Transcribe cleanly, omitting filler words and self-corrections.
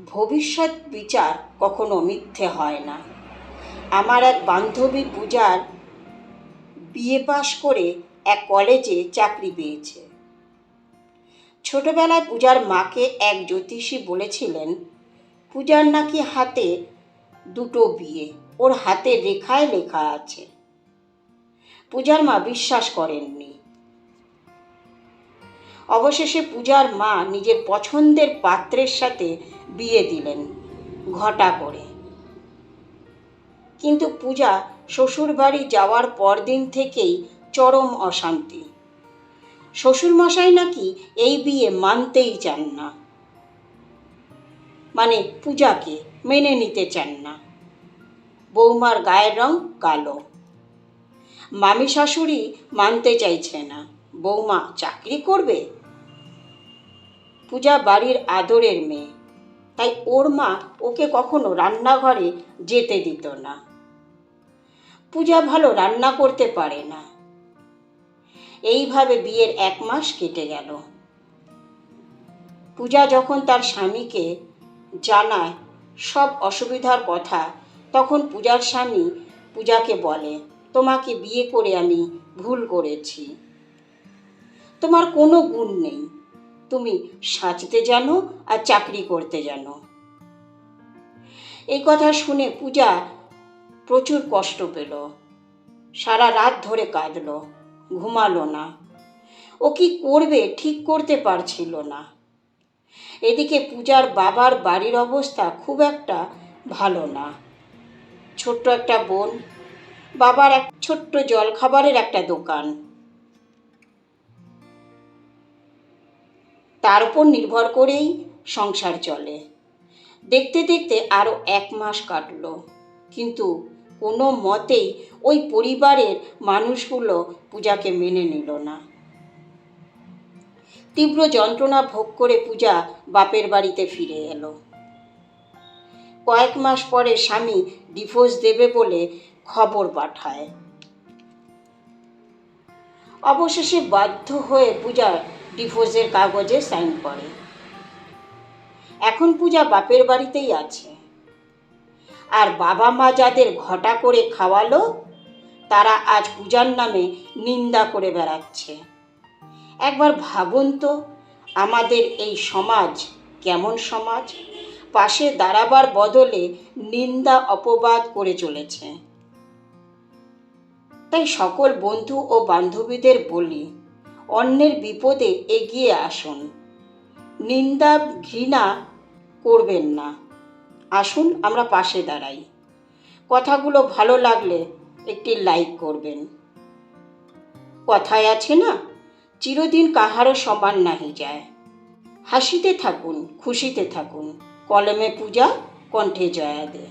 ভবিষ্যৎ বিচার কখনো মিথ্যে হয় না। আমার এক বান্ধবী পূজার বিএ পাশ করে এক কলেজে চাকরি পেয়েছে। ছোটবেলায় পূজার মাকে এক জ্যোতিষী বলেছিলেন পূজার নাকি হাতে দুটো বিয়ে, ওর হাতের রেখায় লেখা আছে। পূজার মা বিশ্বাস করেননি। অবশেষে পূজার মা নিজের পছন্দের পাত্রের সাথে বিয়ে দিলেন ঘটা করে। কিন্তু পূজা শ্বশুরবাড়ি যাওয়ার পরদিন থেকেই চরম অশান্তি। শ্বশুরমশাই নাকি এই বিয়ে মানতেই চান না, মানে পূজাকে মেনে নিতে চান না। বৌমার গায়ের রং কালো। মামি শাশুড়ি মানতে চাইছে না, বৌমা চাকরি করবে। পূজা বাড়ির আদরের মেয়ে, তাই ওর মা ওকে কখনো রান্নাঘরে যেতে দিত না। পূজা ভালো রান্না করতে পারে না। এইভাবে বিয়ের 1 মাস কেটে গেল। পূজা যখন তার স্বামীকে জানায় সব অসুবিধার কথা, তখন পূজার স্বামী পূজাকে বলে, তোমাকে বিয়ে করে আমি ভুল করেছি। তোমার কোনো গুণ নেই, তুমি সাজতে জানো আর চাকরি করতে জানো। এই কথা শুনে পূজা প্রচুর কষ্ট পেল। সারা রাত ধরে কাঁদল, ঘুমালো না। ও কি করবে ঠিক করতে পারছিল না। এদিকে পূজার বাবার বাড়ির অবস্থা খুব একটা ভালো না। ছোট্ট একটা বোন, বাবার এক ছোট্ট জলখাবারের একটা দোকান, তার উপর নির্ভর করেই সংসার চলে। দেখতে দেখতে আরও 1 মাস কাটল, কিন্তু কোনো মতেই ওই পরিবারের মানুষগুলো পূজাকে মেনে নিল না। তীব্র যন্ত্রণা ভোগ করে পূজা বাপের বাড়িতে ফিরে এলো। কয়েক মাস পরে স্বামী ডিভোর্স দেবে বলে খবর পাঠায়। অবশেষে বাধ্য হয়ে পূজা ডিভোর্সের কাগজে সাইন করে। এখন পূজা বাপের বাড়িতেই আছে। আর বাবা মা যাদের ঘটা করে খাওয়ালো, তারা আজ পূজার নামে নিন্দা করে বেড়াচ্ছে। একবার ভাবুন তো, আমাদের এই সমাজ কেমন সমাজ? পাশে দাঁড়াবার বদলে নিন্দা অপবাদ করে চলেছে। তাই সকল বন্ধু ও বান্ধবীদের বলি, অন্যের বিপদে এগিয়ে আসুন, নিন্দা ঘৃণা করবেন না। আসুন আমরা পাশে দাঁড়াই। কথাগুলো ভালো লাগলে একটি লাইক করবেন। কথায় আছে না, চিরদিন কাহারও সমান নাহি যায়। হাসিতে থাকুন, খুশিতে থাকুন। কলমে পূজা, কণ্ঠে জয়া দে।